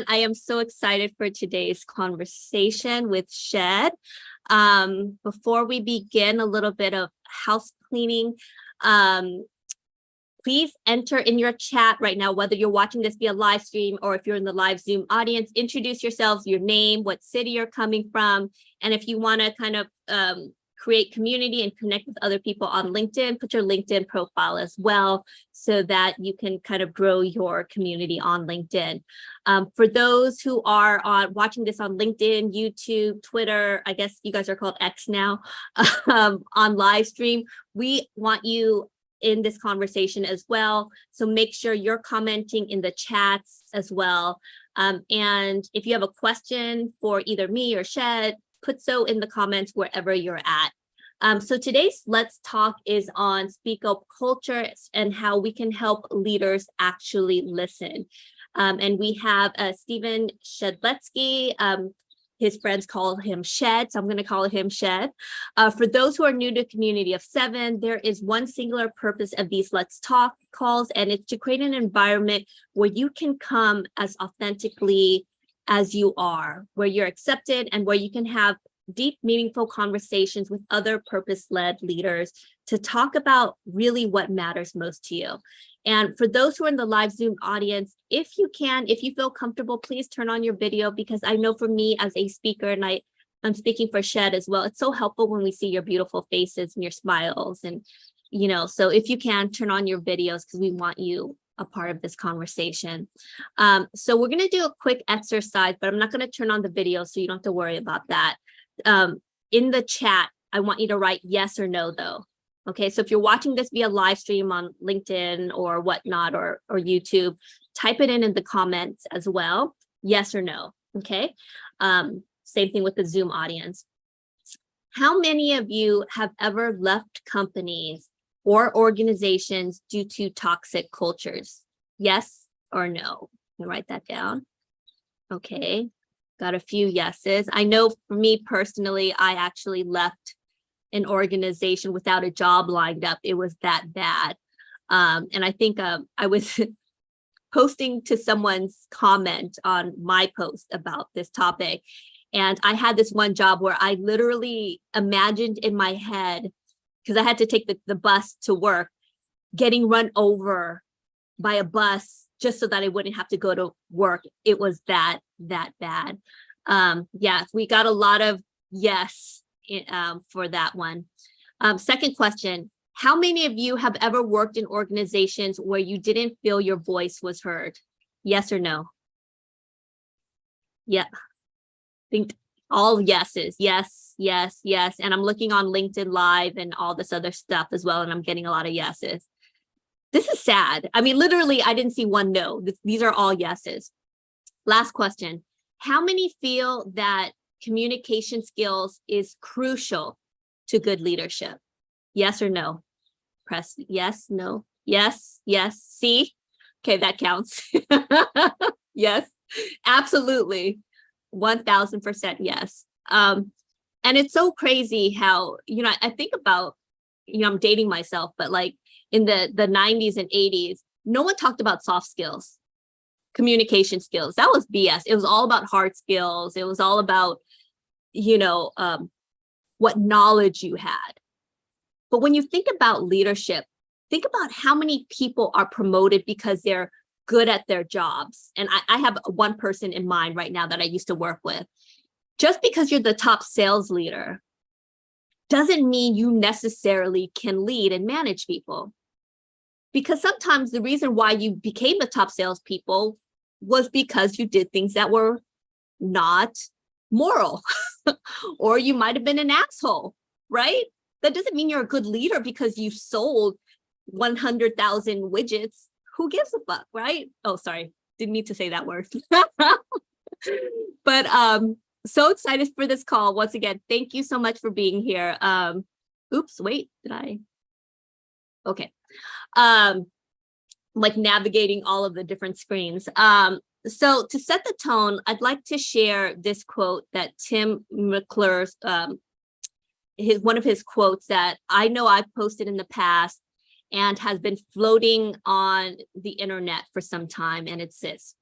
I am so excited for today's conversation with Shed. Before we begin, a little bit of house cleaning. Please enter in your chat right now, whether you're watching this via live stream or if you're in the live Zoom audience, introduce yourselves, your name, what city you're coming from. And if you want to kind of create community and connect with other people on LinkedIn, put your LinkedIn profile as well so that you can kind of grow your community on LinkedIn. For those who are watching this on LinkedIn, YouTube, Twitter, I guess you guys are called X now, on live stream, we want you in this conversation as well. So make sure you're commenting in the chats as well. And if you have a question for either me or Shed, put so in the comments wherever you're at. So today's Let's Talk is on Speak Up culture and how we can help leaders actually listen. And we have Stephen Shedletzky. His friends call him Shed, so I'm going to call him Shed. For those who are new to Community of Seven, there is one singular purpose of these Let's Talk calls, and it's to create an environment where you can come as authentically as you are, where you're accepted and where you can have deep, meaningful conversations with other purpose-led leaders to talk about really what matters most to you. And for those who are in the live Zoom audience, if you feel comfortable, please turn on your video, because I know for me as a speaker, and I'm speaking for Shed as well, it's so helpful when we see your beautiful faces and your smiles. And, so if you can, turn on your videos because we want you a part of this conversation. So we're going to do a quick exercise, but I'm not going to turn on the video, so you don't have to worry about that. In the chat, I want you to write yes or no, though. Okay, so if you're watching this via live stream on LinkedIn or whatnot, or YouTube, type it in the comments as well, yes or no. Okay, same thing with the Zoom audience. How many of you have ever left companies or organizations due to toxic cultures? Yes or no? You can write that down. Okay, got a few yeses. I know for me personally, I actually left an organization without a job lined up. It was that bad. And I think I was posting to someone's comment on my post about this topic. And I had this one job where I literally imagined in my head, because I had to take the bus to work, getting run over by a bus just so that I wouldn't have to go to work. It was that bad. Yeah, we got a lot of yes for that one. Second question, how many of you have ever worked in organizations where you didn't feel your voice was heard? Yes or no? Yeah, I think all yeses. Yes, yes, yes. And I'm looking on LinkedIn Live and all this other stuff as well, and I'm getting a lot of yeses. This is sad. I mean, literally, I didn't see one no. These are all yeses. Last question. How many feel that communication skills is crucial to good leadership? Yes or no? Press yes, no, yes, yes. See? Okay, that counts. Yes, absolutely. 1000% yes. And it's so crazy how, I think about, I'm dating myself, but like in the 90s and 80s, no one talked about soft skills, communication skills. That was BS. It was all about hard skills. It was all about, what knowledge you had. But when you think about leadership, think about how many people are promoted because they're good at their jobs. And I have one person in mind right now that I used to work with. Just because you're the top sales leader doesn't mean you necessarily can lead and manage people. Because sometimes the reason why you became the top salespeople was because you did things that were not moral, or you might have been an asshole, right? That doesn't mean you're a good leader because you sold 100,000 widgets. Who gives a fuck, right? Oh, sorry, didn't need to say that word. But so excited for this call. Once again, thank you so much for being here. Oops, wait, did I? Okay. Like navigating all of the different screens. So to set the tone, I'd like to share this quote that Tim McClure's, one of his quotes that I know I've posted in the past and has been floating on the internet for some time. And it's this: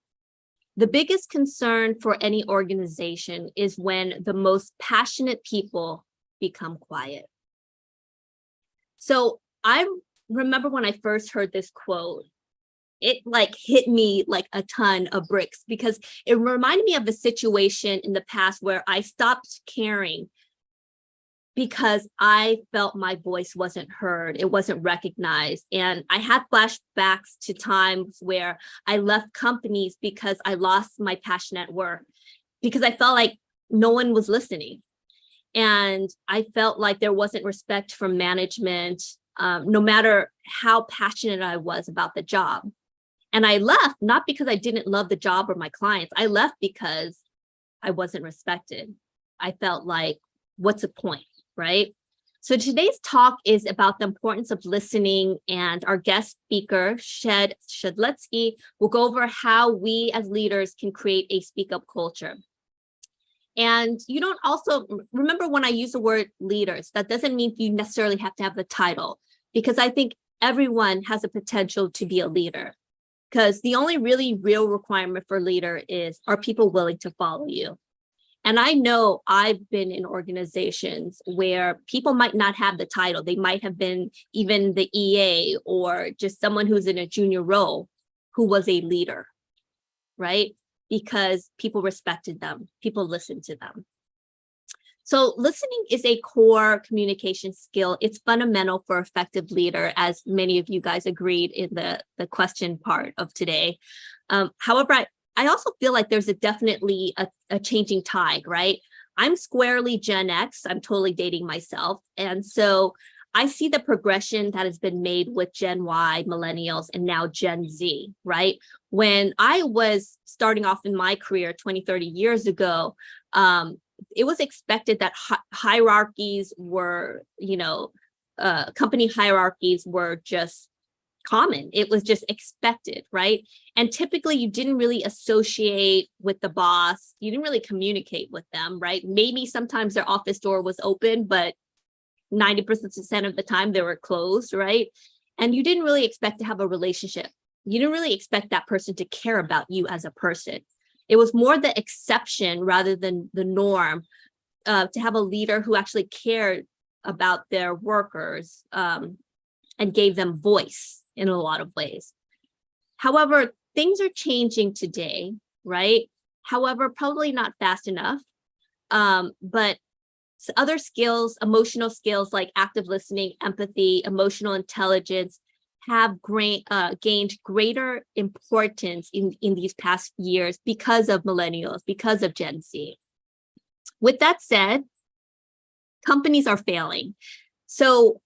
The biggest concern for any organization is when the most passionate people become quiet. So I remember when I first heard this quote, it like hit me like a ton of bricks, because it reminded me of a situation in the past where I stopped caring because I felt my voice wasn't heard, it wasn't recognized. And I had flashbacks to times where I left companies because I lost my passion at work, because I felt like no one was listening. And I felt like there wasn't respect from management, no matter how passionate I was about the job. And I left not because I didn't love the job or my clients. I left because I wasn't respected. I felt like, what's the point, right? So today's talk is about the importance of listening, and our guest speaker, Shedletzky, will go over how we as leaders can create a speak up culture. And you don't also remember, when I use the word leaders, that doesn't mean you necessarily have to have the title, because I think everyone has a potential to be a leader. Because the only really real requirement for leader is, are people willing to follow you? And I know I've been in organizations where people might not have the title. They might have been even the EA or just someone who's in a junior role who was a leader, right? Because people respected them, people listened to them. So listening is a core communication skill. It's fundamental for effective leader, as many of you guys agreed in the question part of today. However, I also feel like there's definitely a changing tide, right? I'm squarely Gen X. I'm totally dating myself. And so I see the progression that has been made with Gen Y, millennials, and now Gen Z, right? When I was starting off in my career 20, 30 years ago, it was expected that hierarchies were, company hierarchies were just common. It was just expected, right? And typically you didn't really associate with the boss. You didn't really communicate with them, right? Maybe sometimes their office door was open, but 90% of the time they were closed, right? And you didn't really expect to have a relationship. You didn't really expect that person to care about you as a person. It was more the exception rather than the norm, to have a leader who actually cared about their workers, and gave them voice in a lot of ways. However, things are changing today, right? However, probably not fast enough. But other skills, emotional skills like active listening, empathy, emotional intelligence, have gained greater importance in these past years because of millennials, because of Gen Z. With that said, companies are failing. So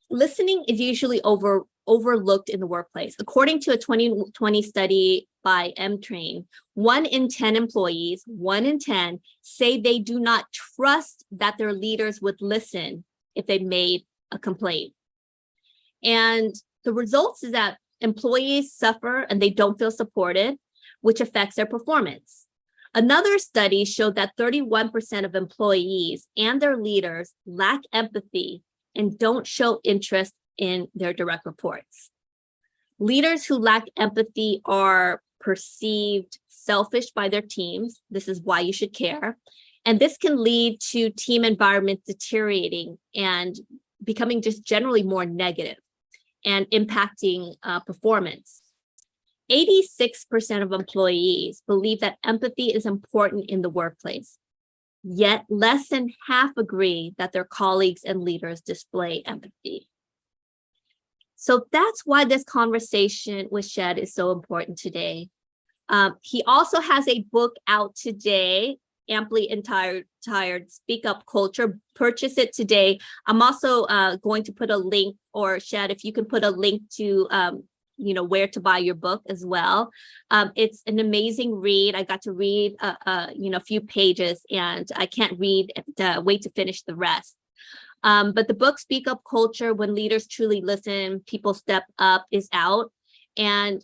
listening is usually overlooked in the workplace. According to a 2020 study by M-Train, 1 in 10 employees, 1 in 10, say they do not trust that their leaders would listen if they made a complaint. And the results is that employees suffer and they don't feel supported, which affects their performance. Another study showed that 31% of employees and their leaders lack empathy and don't show interest in their direct reports. Leaders who lack empathy are perceived selfish by their teams. This is why you should care. And this can lead to team environment deteriorating and becoming just generally more negative and impacting performance. 86% of employees believe that empathy is important in the workplace, yet less than half agree that their colleagues and leaders display empathy. So that's why this conversation with Shed is so important today. He also has a book out today, Amply Tired, Speak Up Culture. Purchase it today. I'm also going to put a link, or Shed, if you can put a link to where to buy your book as well. It's an amazing read. I got to read a few pages, and I can't wait to finish the rest. But the book Speak Up Culture, When Leaders Truly Listen, People Step Up, is out. And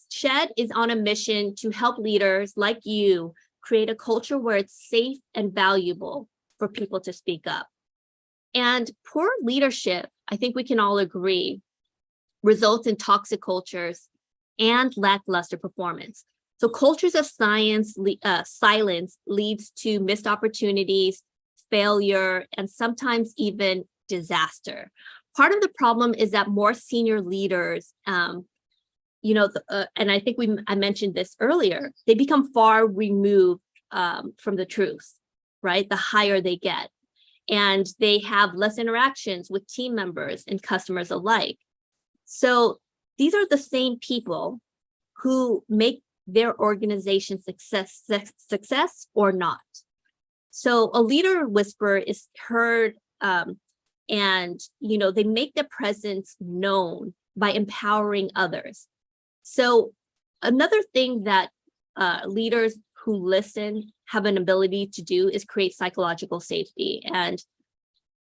Shed is on a mission to help leaders like you create a culture where it's safe and valuable for people to speak up. And poor leadership, I think we can all agree, results in toxic cultures and lackluster performance. So cultures of silence leads to missed opportunities, failure, and sometimes even disaster. Part of the problem is that more senior leaders, and I think I mentioned this earlier, they become far removed from the truth, right? The higher they get. And they have less interactions with team members and customers alike. So these are the same people who make their organization success or not. So a leader whisperer is heard, and they make their presence known by empowering others. So another thing that leaders who listen have an ability to do is create psychological safety. And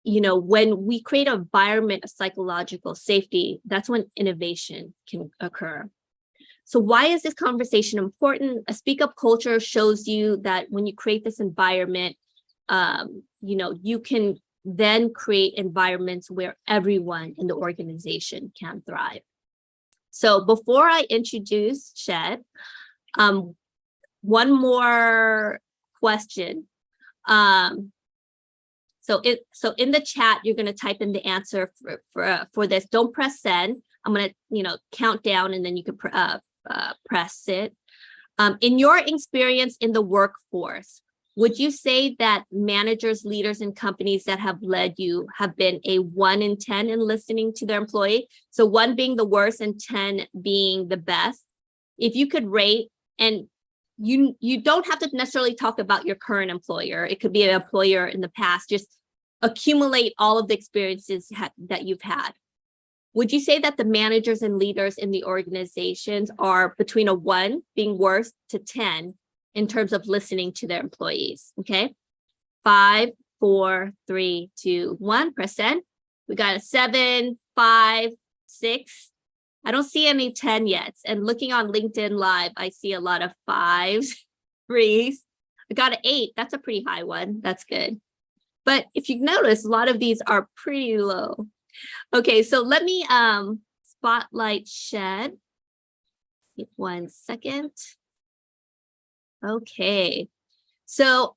when we create an environment of psychological safety, that's when innovation can occur. So why is this conversation important? A speak up culture shows you that when you create this environment, you can then create environments where everyone in the organization can thrive. So before I introduce Shed, one more question. So in the chat, you're going to type in the answer for this. Don't press send. I'm going to count down, and then you can press it. In your experience in the workforce, would you say that managers, leaders, and companies that have led you have been a 1 in 10 in listening to their employee? So 1 being the worst and 10 being the best. If you could rate, and you don't have to necessarily talk about your current employer. It could be an employer in the past. Just accumulate all of the experiences that you've had. Would you say that the managers and leaders in the organizations are between a 1 being worst to 10 in terms of listening to their employees? Okay. 5, 4, 3, 2, 1. Press send. We got a 7, 5, 6. I don't see any 10 yet. And looking on LinkedIn Live, I see a lot of 5s, 3s. I got an 8. That's a pretty high one. That's good. But if you notice, a lot of these are pretty low. Okay, so let me spotlight Shed. 1 second. Okay, so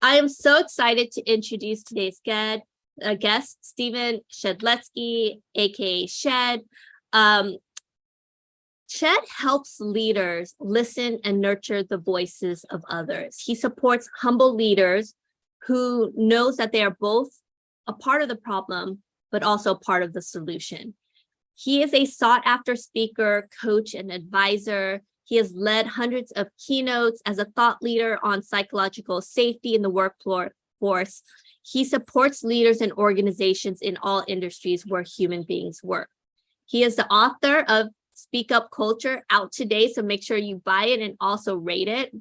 I am so excited to introduce today's guest, Stephen Shedletzky, aka Shed. Shed helps leaders listen and nurture the voices of others. He supports humble leaders who knows that they are both a part of the problem, but also part of the solution. He is a sought-after speaker, coach, and advisor. He has led hundreds of keynotes as a thought leader on psychological safety in the workforce. He supports leaders and organizations in all industries where human beings work. He is the author of Speak Up Culture, out today, so make sure you buy it and also rate it,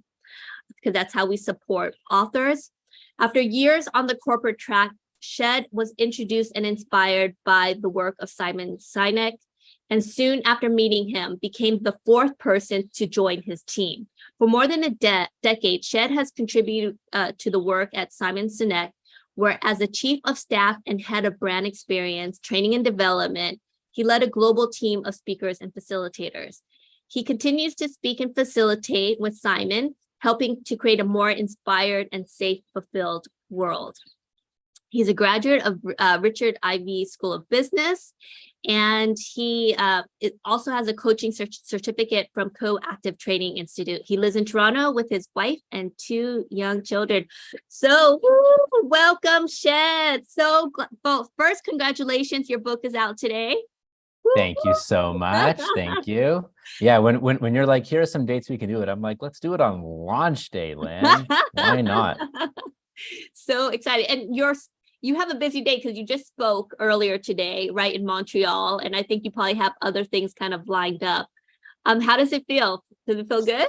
because that's how we support authors. After years on the corporate track, Shed was introduced and inspired by the work of Simon Sinek, and soon after meeting him, became the 4th person to join his team. For more than a decade, Shed has contributed to the work at Simon Sinek, where as a chief of staff and head of brand experience, training and development, he led a global team of speakers and facilitators. He continues to speak and facilitate with Simon, helping to create a more inspired and safe, fulfilled world. He's a graduate of Richard Ivey School of Business, and he also has a coaching certificate from Co-Active Training Institute. He lives in Toronto with his wife and 2 young children. So welcome, Shed. So first, congratulations, your book is out today. Thank you so much. Thank you. Yeah, when you're like, here are some dates we can do it, I'm like, let's do it on launch day, Lynn. Why not? So excited. And you have a busy day because you just spoke earlier today, right, in Montreal. And I think you probably have other things kind of lined up. How does it feel? Does it feel good?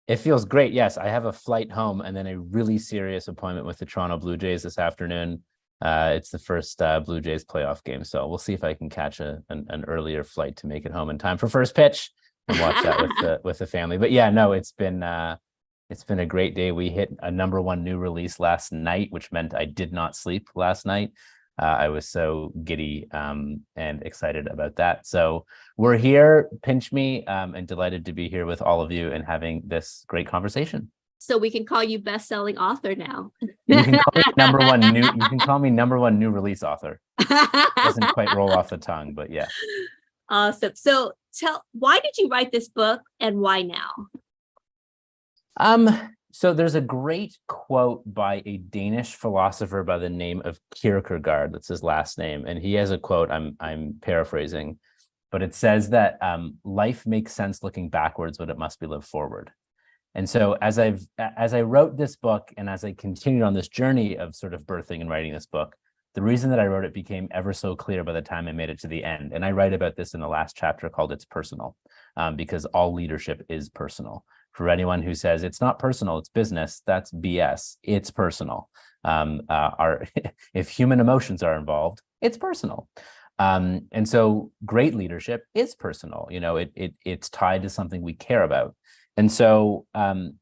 It feels great. Yes, I have a flight home and then a really serious appointment with the Toronto Blue Jays this afternoon. It's the first Blue Jays playoff game, so we'll see if I can catch an earlier flight to make it home in time for first pitch and watch that with the family. But yeah, no, it's been a great day. We hit a #1 new release last night, which meant I did not sleep last night. I was so giddy and excited about that. So we're here, pinch me, and delighted to be here with all of you and having this great conversation. So we can call you best-selling author now. You can call me number one new. You can call me number one new release author. Doesn't quite roll off the tongue, but yeah. Awesome. So why did you write this book and why now? So there's a great quote by a Danish philosopher by the name of Kierkegaard. That's his last name, and he has a quote. I'm paraphrasing, but it says that life makes sense looking backwards, but it must be lived forward. And so as I wrote this book and as I continued on this journey of sort of birthing and writing this book, the reason that I wrote it became ever so clear by the time I made it to the end. And I write about this in the last chapter called It's Personal, because all leadership is personal. For anyone who says it's not personal, it's business, that's BS. It's personal. If human emotions are involved, it's personal. And so great leadership is personal. You know, it's tied to something we care about. And so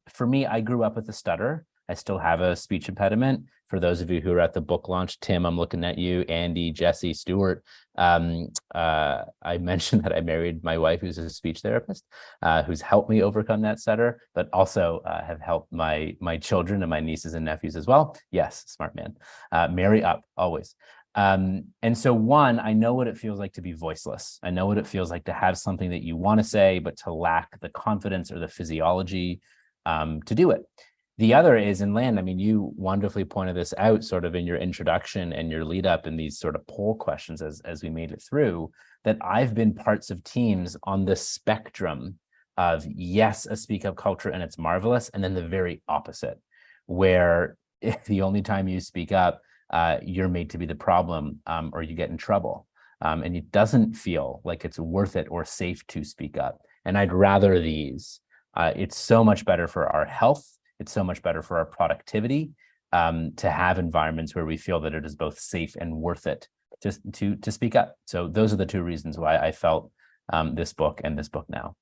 for me, I grew up with a stutter. I still have a speech impediment. For those of you who are at the book launch, Tim, I'm looking at you, Andy, Jesse, Stuart. I mentioned that I married my wife, who's a speech therapist, who's helped me overcome that stutter, but also have helped my children and my nieces and nephews as well. Yes, smart man. Marry up, always. And so one, I know what it feels like to be voiceless. I know what it feels like to have something that you want to say, but to lack the confidence or the physiology to do it. The other is in land. I mean, you wonderfully pointed this out sort of in your introduction and your lead up in these sort of poll questions as we made it through, that I've been parts of teams on the spectrum of, yes, a speak up culture and it's marvelous, and then the very opposite, where if the only time you speak up, you're made to be the problem or you get in trouble. And it doesn't feel like it's worth it or safe to speak up. And I'd rather these. It's so much better for our health. It's so much better for our productivity to have environments where we feel that it is both safe and worth it just to speak up. So those are the two reasons why I felt this book and this book now.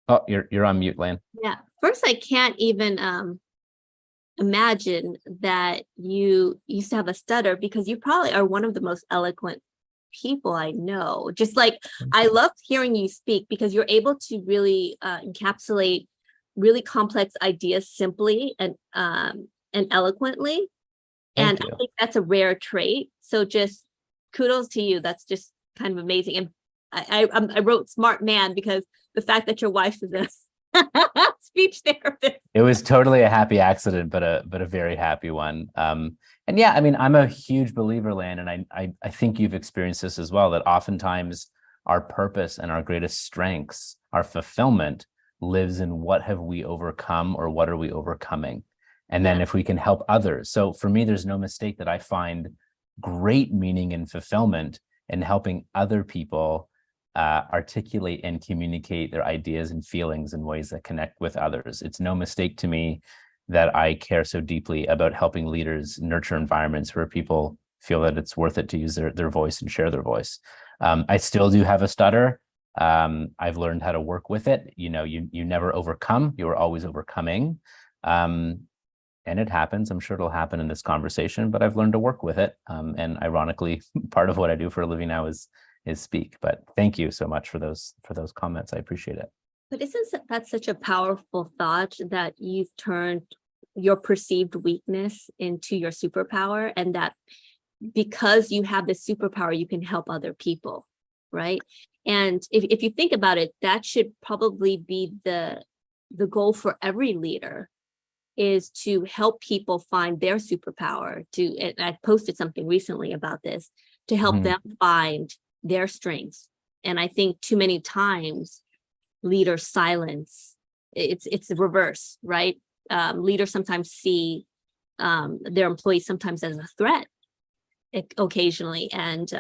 Oh, you're on mute, Lan. Yeah. First, I can't even imagine that you used to have a stutter, because you probably are one of the most eloquent people I know. Just like, I love hearing you speak because you're able to really encapsulate really complex ideas simply and eloquently. And I think that's a rare trait. So just kudos to you. That's just kind of amazing. And I wrote smart man because the fact that your wife is a speech therapist. It was totally a happy accident, but a very happy one. And yeah, I mean, I'm a huge believer, Lan, and I think you've experienced this as well, that oftentimes our purpose and our greatest strengths, our fulfillment lives in what have we overcome or what are we overcoming? And then if we can help others. So for me, there's no mistake that I find great meaning and fulfillment in helping other people articulate and communicate their ideas and feelings in ways that connect with others. It's no mistake to me that I care so deeply about helping leaders nurture environments where people feel that it's worth it to use their voice and share their voice. I still do have a stutter. I've learned how to work with it. You know, you never overcome, you're always overcoming. And it happens. I'm sure it'll happen in this conversation, but I've learned to work with it. And ironically, part of what I do for a living now is speak. But thank you so much for those comments. I appreciate it. But isn't that such a powerful thought, that you've turned your perceived weakness into your superpower, and that because you have this superpower, you can help other people, right? And if you think about it, that should probably be the goal for every leader, is to help people find their superpower. And I posted something recently about this, to help them find their strengths. And I think too many times leaders silence. It's the reverse, right? Leaders sometimes see their employees sometimes as a threat occasionally. And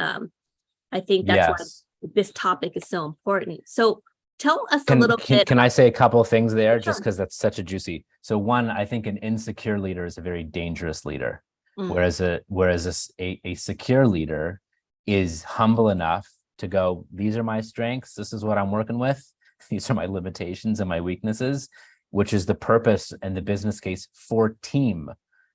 I think that's why this topic is so important. So tell us a little bit. Can I say a couple of things there, just because that's such a juicy. So one, I think an insecure leader is a very dangerous leader, whereas a secure leader is humble enough to go, these are my strengths, this is what I'm working with, these are my limitations and my weaknesses, which is the purpose and the business case for team.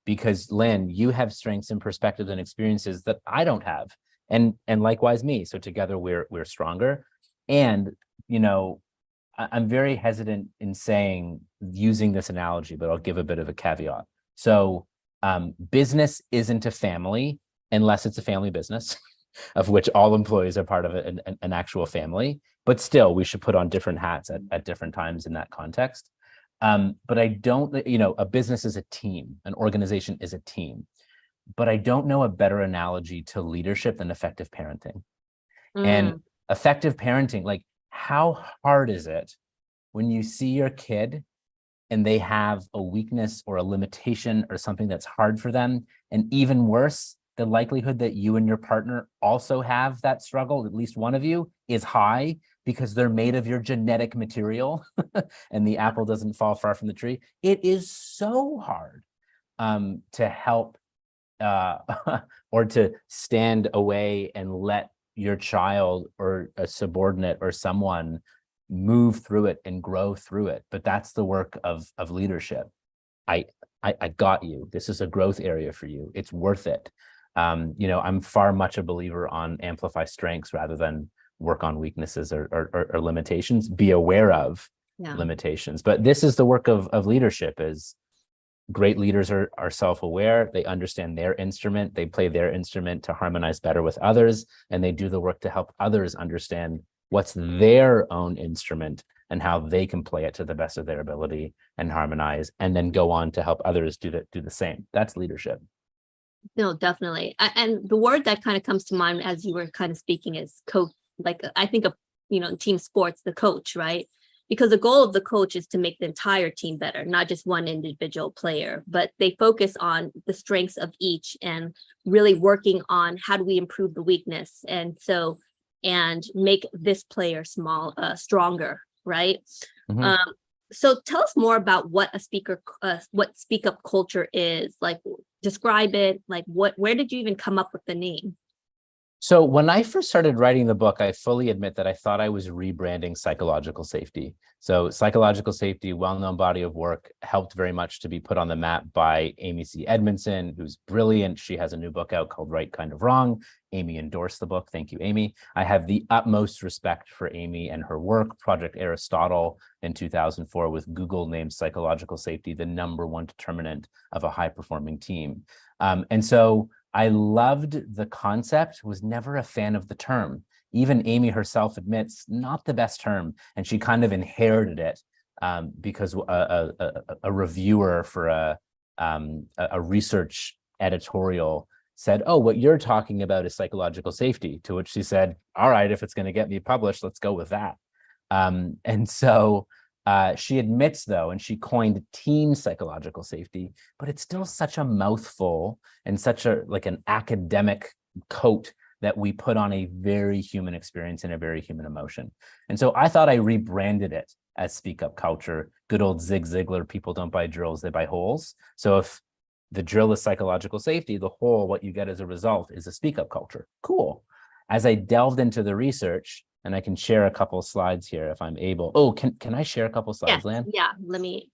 because Lynn, you have strengths and perspectives and experiences that I don't have, and likewise me. So together we're stronger. And I'm very hesitant in using this analogy, but I'll give a bit of a caveat. So business isn't a family unless it's a family business, of which all employees are part of an actual family. But still, we should put on different hats at different times in that context. But I don't, a business is a team, an organization is a team. But I don't know a better analogy to leadership than effective parenting. And effective parenting, like, how hard is it when you see your kid and they have a weakness or a limitation or something that's hard for them? And even worse, the likelihood that you and your partner also have that struggle, at least one of you, is high because they're made of your genetic material and the apple doesn't fall far from the tree. It is so hard to help or to stand away and let your child or a subordinate or someone move through it and grow through it. But that's the work of leadership. I got you. This is a growth area for you. It's worth it. I'm far much a believer on amplify strengths rather than work on weaknesses or limitations. Be aware of limitations. But this is the work of leadership. Is great leaders are self-aware. They understand their instrument. They play their instrument to harmonize better with others, and they do the work to help others understand what's their own instrument and how they can play it to the best of their ability and harmonize, and then go on to help others do the same. That's leadership. No, definitely. And the word that kind of comes to mind as you were kind of speaking is coach. Like, I think of, in team sports, the coach, right? Because the goal of the coach is to make the entire team better, not just one individual player, but they focus on the strengths of each and really working on how do we improve the weakness. And make this player stronger, right? Mm-hmm. So tell us more about what what speak up culture is. Like, describe it. Like, where did you even come up with the name? So when I first started writing the book, I fully admit that I thought I was rebranding psychological safety. So psychological safety, well-known body of work, helped very much to be put on the map by Amy C. Edmondson, who's brilliant. She has a new book out called Right Kind of Wrong. Amy endorsed the book. Thank you, Amy. I have the utmost respect for Amy and her work. Project Aristotle in 2004 with Google named psychological safety the #1 determinant of a high-performing team. And so I loved the concept, was never a fan of the term. Even Amy herself admits, not the best term, and she kind of inherited it because a reviewer for a research editorial said, "Oh, what you're talking about is psychological safety," to which she said, "All right, if it's going to get me published, let's go with that." And so she admits, though, and she coined team psychological safety, but it's still such a mouthful and such an academic coat that we put on a very human experience and a very human emotion. And so I thought I rebranded it as Speak Up Culture. Good old Zig Ziglar, people don't buy drills, they buy holes. So if the drill is psychological safety, the hole, what you get as a result, is a Speak Up Culture. Cool. As I delved into the research, and I can share a couple of slides here if I'm able. Oh, can I share a couple of slides, Lan? Yeah, okay,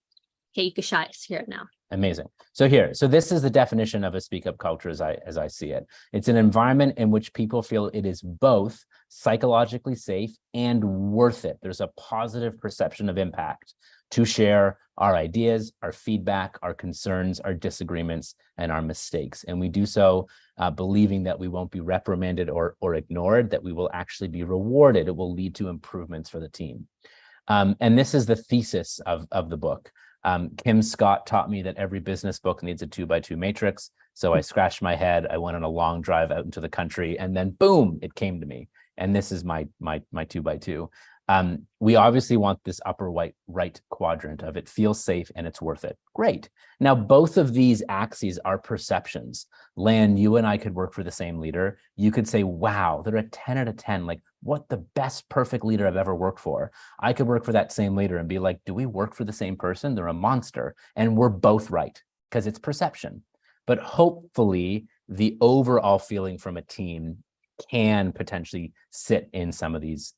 you can share it now. Amazing. So this is the definition of a speak up culture as I see it. It's an environment in which people feel it is both psychologically safe and worth it. There's a positive perception of impact to share our ideas, our feedback, our concerns, our disagreements, and our mistakes. And we do so believing that we won't be reprimanded or ignored, that we will actually be rewarded. It will lead to improvements for the team. And this is the thesis of the book. Kim Scott taught me that every business book needs a 2x2 matrix. So I scratched my head. I went on a long drive out into the country, and then boom, it came to me. And this is my 2x2. We obviously want this upper right quadrant of it feels safe and it's worth it. Great. Now, both of these axes are perceptions. Lan, you and I could work for the same leader. You could say, wow, they're a 10 out of 10. Like, what the best perfect leader I've ever worked for. I could work for that same leader and be like, do we work for the same person? They're a monster. And we're both right because it's perception. But hopefully the overall feeling from a team can potentially sit in some of these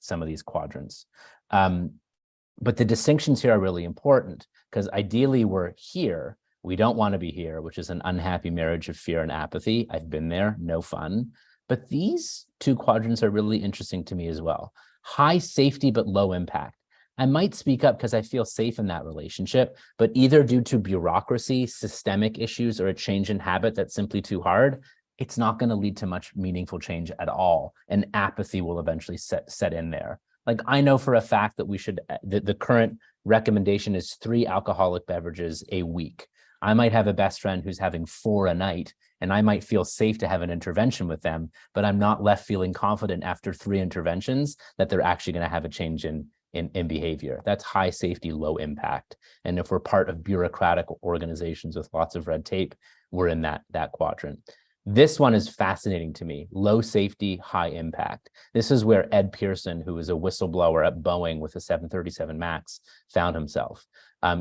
quadrants. But the distinctions here are really important because ideally we're here We don't want to be here, which is an unhappy marriage of fear and apathy. I've been there, no fun. But these two quadrants are really interesting to me as well. High safety, but low impact. I might speak up because I feel safe in that relationship, but either due to bureaucracy, systemic issues, or a change in habit that's simply too hard, it's not going to lead to much meaningful change at all. And apathy will eventually set in there. Like, I know for a fact that we should, the current recommendation is 3 alcoholic beverages a week. I might have a best friend who's having 4 a night, and I might feel safe to have an intervention with them, but I'm not left feeling confident after 3 interventions that they're actually going to have a change in behavior. That's high safety, low impact. And if we're part of bureaucratic organizations with lots of red tape, we're in that quadrant. This one is fascinating to me. Low safety, high impact. This is where Ed Pearson, who was a whistleblower at Boeing with a 737 MAX, found himself.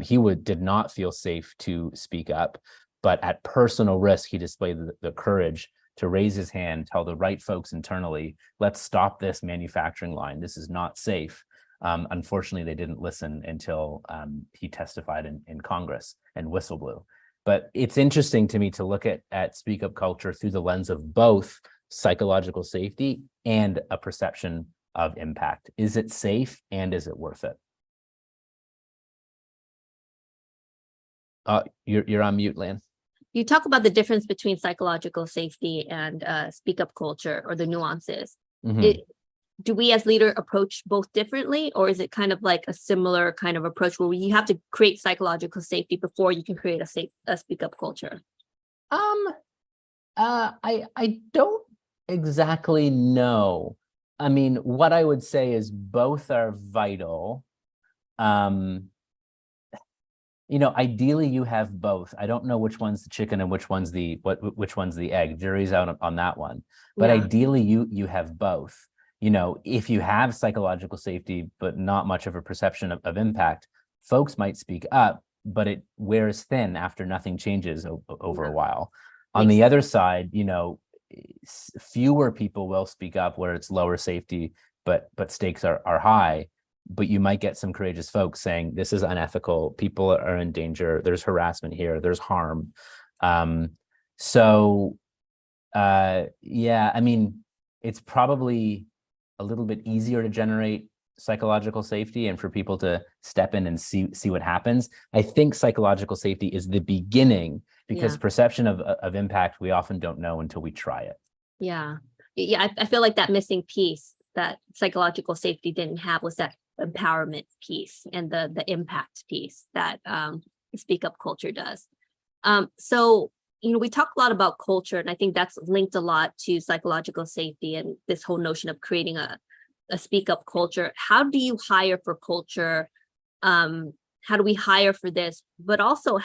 He did not feel safe to speak up, but at personal risk, he displayed the courage to raise his hand, tell the right folks internally, let's stop this manufacturing line. This is not safe. Unfortunately, they didn't listen until he testified in Congress and whistleblew. But it's interesting to me to look at speak up culture through the lens of both psychological safety and a perception of impact. Is it safe and is it worth it? You're on mute, Lan. You talk about the difference between psychological safety and speak up culture, or the nuances. Mm-hmm. Do we as leader approach both differently, or is it kind of like a similar kind of approach where you have to create psychological safety before you can create a speak up culture? I don't exactly know. I mean, what I would say is both are vital. Ideally you have both. I don't know which one's the chicken and which one's the egg. Jury's out on that one. But Yeah. Ideally you have both. If you have psychological safety, but not much of a perception of impact, folks might speak up, but it wears thin after nothing changes over a while. On the other side, fewer people will speak up where it's lower safety, but stakes are high. But you might get some courageous folks saying, this is unethical, people are in danger, there's harassment here, there's harm. It's probably a little bit easier to generate psychological safety and for people to step in and see what happens. I think psychological safety is the beginning, because perception of impact, we often don't know until we try it. Yeah. I feel like that missing piece that psychological safety didn't have was that empowerment piece and the impact piece that speak up culture does. So we talk a lot about culture, and I think that's linked a lot to psychological safety and this whole notion of creating a speak up culture. How do you hire for culture? How do we hire for this? But also,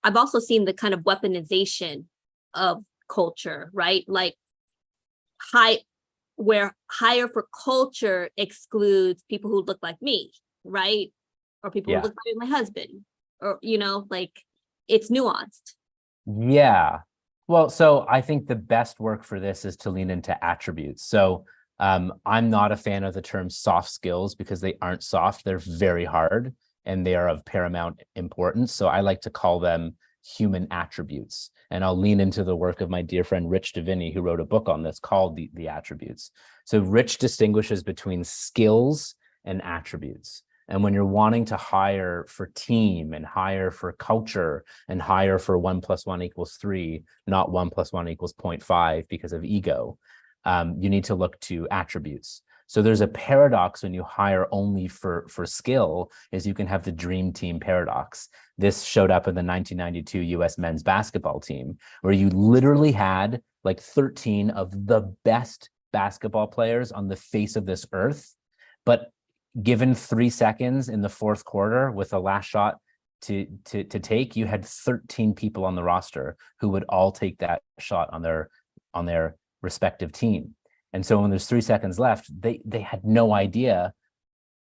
I've also seen the kind of weaponization of culture, right? Like where hire for culture excludes people who look like me, right? Or people who look like my husband, or, it's nuanced. Yeah. Well, so I think the best work for this is to lean into attributes. So I'm not a fan of the term soft skills, because they aren't soft. They're very hard and they are of paramount importance. So I like to call them human attributes. And I'll lean into the work of my dear friend, Rich Deviney, who wrote a book on this called The Attributes. So Rich distinguishes between skills and attributes. And when you're wanting to hire for team and hire for culture and hire for 1 + 1 = 3, not 1 + 1 = 0.5 because of ego, you need to look to attributes. So there's a paradox when you hire only for skill, is you can have the dream team paradox. This showed up in the 1992 US men's basketball team, where you literally had like 13 of the best basketball players on the face of this earth, but given 3 seconds in the fourth quarter with the last shot to take, you had 13 people on the roster who would all take that shot on their respective team. And so when there's 3 seconds left, they had no idea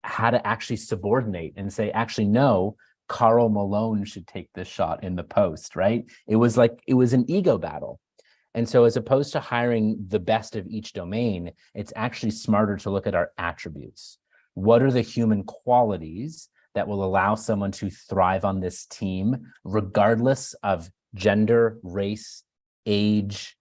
how to actually subordinate and say, actually, no, Karl Malone should take this shot in the post, right? It was an ego battle. And so as opposed to hiring the best of each domain, it's actually smarter to look at our attributes. What are the human qualities that will allow someone to thrive on this team, regardless of gender, race, age,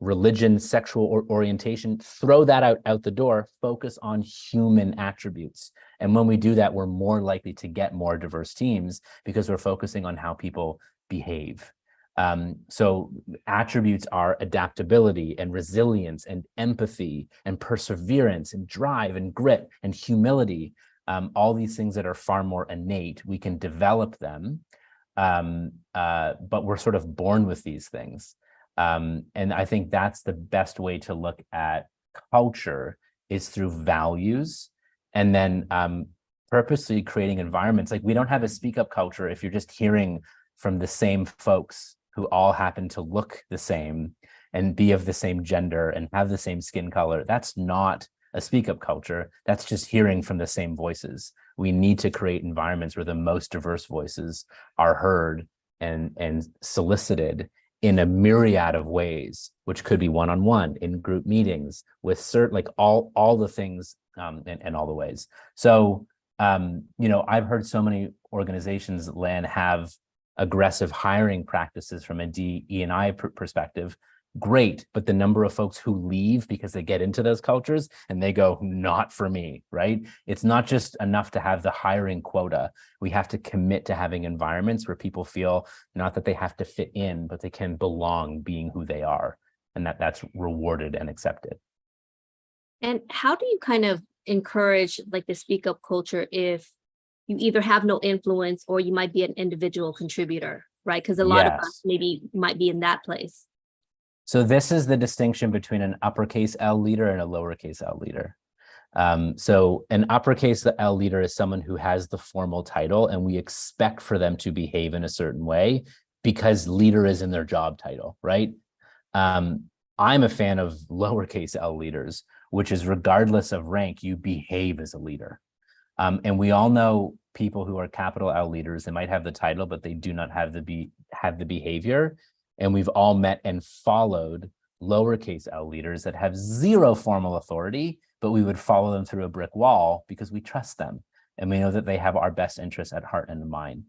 religion, sexual orientation. Throw that out the door, focus on human attributes. And when we do that, we're more likely to get more diverse teams because we're focusing on how people behave. So attributes are adaptability and resilience and empathy and perseverance and drive and grit and humility. All these things that are far more innate. We can develop them, but we're sort of born with these things. And I think that's the best way to look at culture, is through values, and then purposely creating environments. Like, we don't have a speak up culture if you're just hearing from the same folks who all happen to look the same and be of the same gender and have the same skin color. That's not a speak up culture. That's just hearing from the same voices. We need to create environments where the most diverse voices are heard and solicited in a myriad of ways, which could be one-on-one, in group meetings, with certain, like all the things, and all the ways. So, I've heard so many organizations, Lan, have aggressive hiring practices from a DE&I perspective. Great, but the number of folks who leave because they get into those cultures and they go, not for me, right? It's not just enough to have the hiring quota. We have to commit to having environments where people feel not that they have to fit in, but they can belong being who they are, and that's rewarded and accepted. And how do you kind of encourage like the speak up culture if you either have no influence or you might be an individual contributor, right? Because a lot of us maybe might be in that place. So this is the distinction between an uppercase L leader and a lowercase L leader. So an uppercase L leader is someone who has the formal title, and we expect for them to behave in a certain way because leader is in their job title, right? I'm a fan of lowercase L leaders, which is regardless of rank, you behave as a leader. And we all know people who are capital L leaders. They might have the title, but they do not have the behavior. And we've all met and followed lowercase L leaders that have zero formal authority, but we would follow them through a brick wall because we trust them. And we know that they have our best interests at heart and in mind.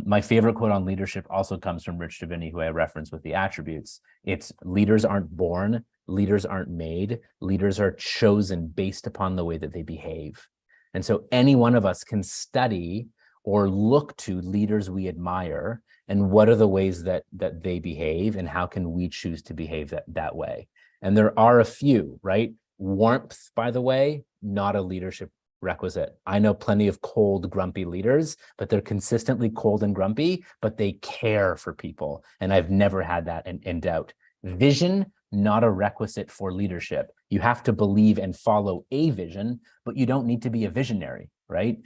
My favorite quote on leadership also comes from Rich Davini, who I referenced with the attributes. It's, leaders aren't born, leaders aren't made, leaders are chosen based upon the way that they behave. And so any one of us can study or look to leaders we admire, and what are the ways that they behave, and how can we choose to behave that way? And there are a few, right? Warmth, by the way, not a leadership requisite. I know plenty of cold, grumpy leaders, but they're consistently cold and grumpy, but they care for people. And I've never had that in doubt. Vision, not a requisite for leadership. You have to believe and follow a vision, but you don't need to be a visionary, right?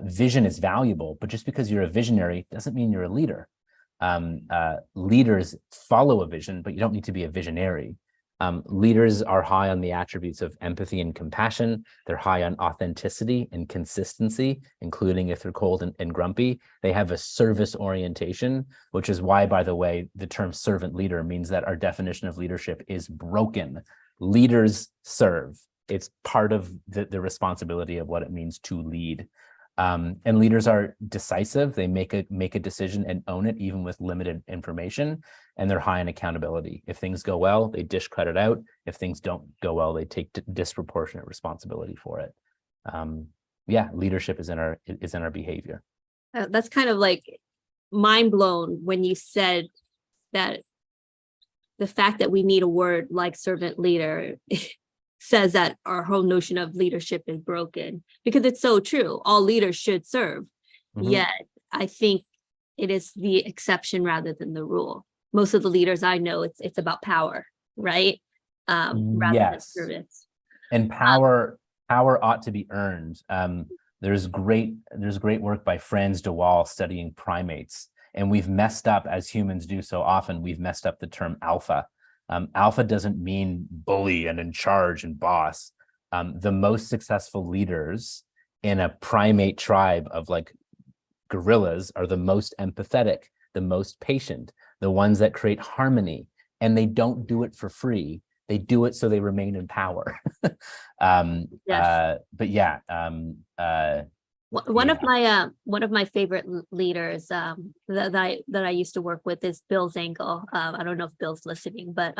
Vision is valuable, but just because you're a visionary doesn't mean you're a leader. Leaders follow a vision, but you don't need to be a visionary. Leaders are high on the attributes of empathy and compassion. They're high on authenticity and consistency, including if they're cold and grumpy. They have a service orientation, which is why, by the way, the term servant leader means that our definition of leadership is broken. Leaders serve. It's part of the responsibility of what it means to lead. And leaders are decisive. They make a decision and own it, even with limited information. And they're high in accountability. If things go well, they dish credit out. If things don't go well, they take disproportionate responsibility for it. Leadership is in our behavior. That's kind of like mind blown when you said that the fact that we need a word like servant leader says that our whole notion of leadership is broken, because it's so true. All leaders should serve. Mm-hmm. Yet I think it is the exception rather than the rule. Most of the leaders I know, it's about power, right? Rather than service. And power ought to be earned. There's great work by Franz de Waal studying primates, and we've messed up, as humans do so often. We've messed up the term alpha. Alpha doesn't mean bully and in charge and boss. The most successful leaders in a primate tribe of like gorillas are the most empathetic, the most patient, the ones that create harmony, and they don't do it for free. They do it so they remain in power. One of my favorite leaders that I used to work with is Bill Zangle. I don't know if Bill's listening, but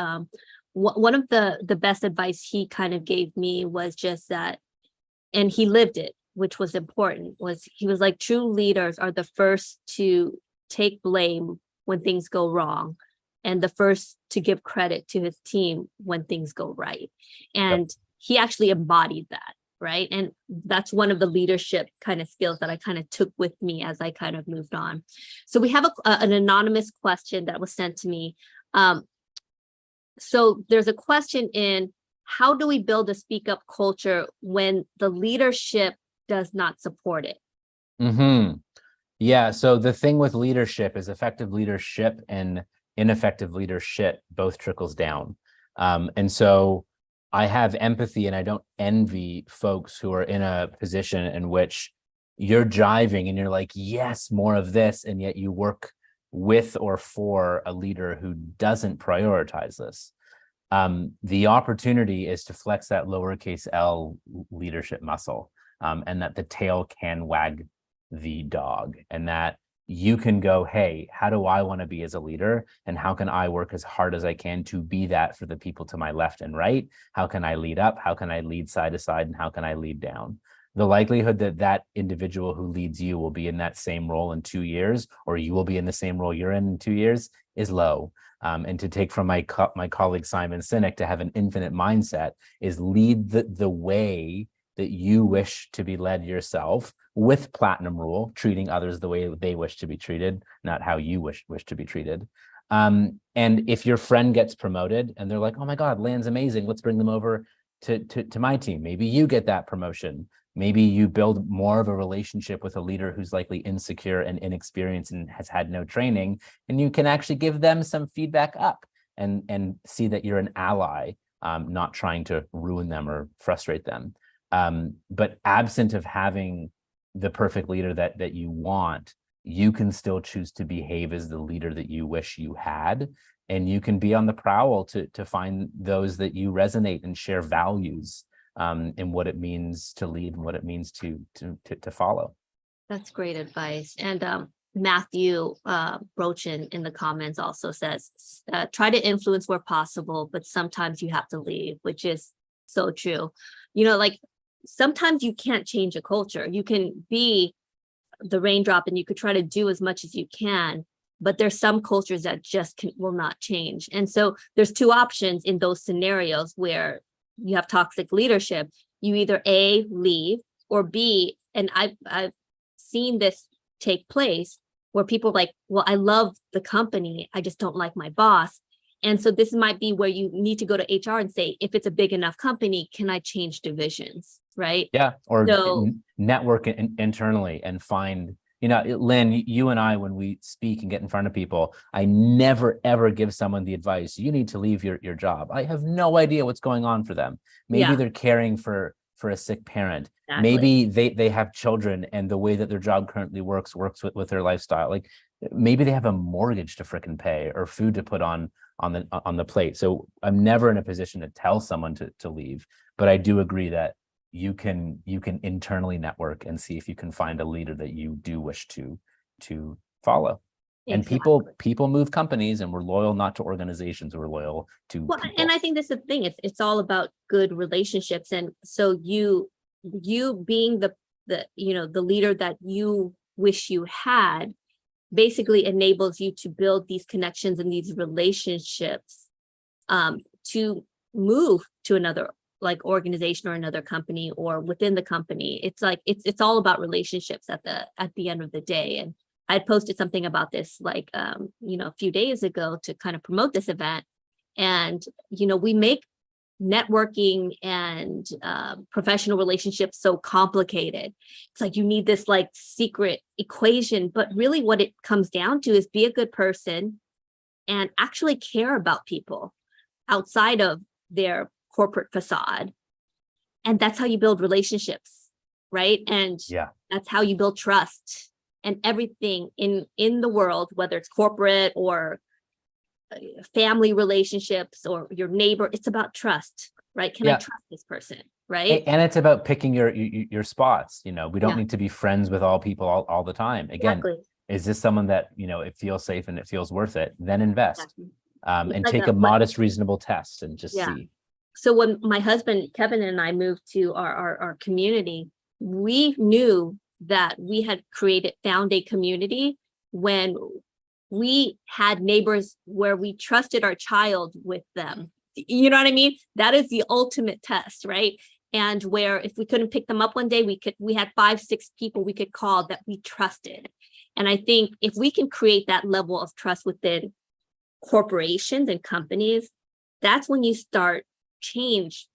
one of the best advice he kind of gave me was just that, and he lived it, which was important. Was he was like, true leaders are the first to take blame when things go wrong, and the first to give credit to his team when things go right. And he actually embodied that. Right. And that's one of the leadership kind of skills that I kind of took with me as I kind of moved on. So we have an anonymous question that was sent to me. So there's a question in, how do we build a speak up culture when the leadership does not support it? Yeah. So the thing with leadership is effective leadership and ineffective leadership both trickles down. And so I have empathy and I don't envy folks who are in a position in which you're jiving and you're like, yes, more of this. And yet you work with or for a leader who doesn't prioritize this. The opportunity is to flex that lowercase L leadership muscle, and that the tail can wag the dog, and that you can go, hey, how do I want to be as a leader? And how can I work as hard as I can to be that for the people to my left and right? How can I lead up? How can I lead side to side? And how can I lead down? The likelihood that that individual who leads you will be in that same role in 2 years, or you will be in the same role you're in 2 years, is low. And to take from my colleague Simon Sinek, to have an infinite mindset is lead the way that you wish to be led yourself, with platinum rule, treating others the way they wish to be treated, not how you wish to be treated. And if your friend gets promoted and they're like, oh my God, Lan's amazing, let's bring them over to my team. Maybe you get that promotion. Maybe you build more of a relationship with a leader who's likely insecure and inexperienced and has had no training, and you can actually give them some feedback up and see that you're an ally, not trying to ruin them or frustrate them. But absent of having the perfect leader that you want, you can still choose to behave as the leader that you wish you had. And you can be on the prowl to find those that you resonate and share values in what it means to lead and what it means to follow. That's great advice. And Matthew Brochin in the comments also says, try to influence where possible, but sometimes you have to leave, which is so true. You know, like, sometimes you can't change a culture. You can be the raindrop and you could try to do as much as you can, but there's some cultures that just will not change. And so there's two options in those scenarios where you have toxic leadership. You either A, leave, or B, and I've seen this take place where people are like, well, I love the company, I just don't like my boss. And so this might be where you need to go to HR and say, if it's a big enough company, can I change divisions? Right. Yeah. Or network internally and find, you know, Lynn, you and I, when we speak and get in front of people, I never, ever give someone the advice, you need to leave your job. I have no idea what's going on for them. Maybe they're caring for a sick parent. Exactly. Maybe they have children and the way that their job currently works with their lifestyle. Like, maybe they have a mortgage to frickin' pay or food to put on the plate. So I'm never in a position to tell someone to leave, but I do agree that you can internally network and see if you can find a leader that you do wish to follow. Exactly. And people move companies, and we're loyal not to organizations, we're loyal to people. And I think that's the thing, it's all about good relationships. And so you being the leader that you wish you had basically enables you to build these connections and these relationships to move to another organization or another company or within the company. It's like it's all about relationships at the end of the day. And I had posted something about this a few days ago to kind of promote this event. And we make networking and professional relationships so complicated. It's like you need this secret equation, but really what it comes down to is be a good person and actually care about people outside of their corporate facade. And that's how you build relationships, right? And that's how you build trust. And everything in the world, whether it's corporate or family relationships or your neighbor, it's about trust, right? Can I trust this person? right? And it's about picking your spots. You know, we don't Yeah. need to be friends with all people all the time. Again, Exactly. is this someone that, you know, it feels safe and it feels worth it? Then invest. Exactly. It's And like take a modest, reasonable test and just yeah. see. So when my husband Kevin and I moved to our community, we knew that we had found a community when we had neighbors where we trusted our child with them. You know what I mean? That is the ultimate test, right? And where if we couldn't pick them up one day, we had 5-6 people we could call that we trusted. And I think if we can create that level of trust within corporations and companies, that's when you start change,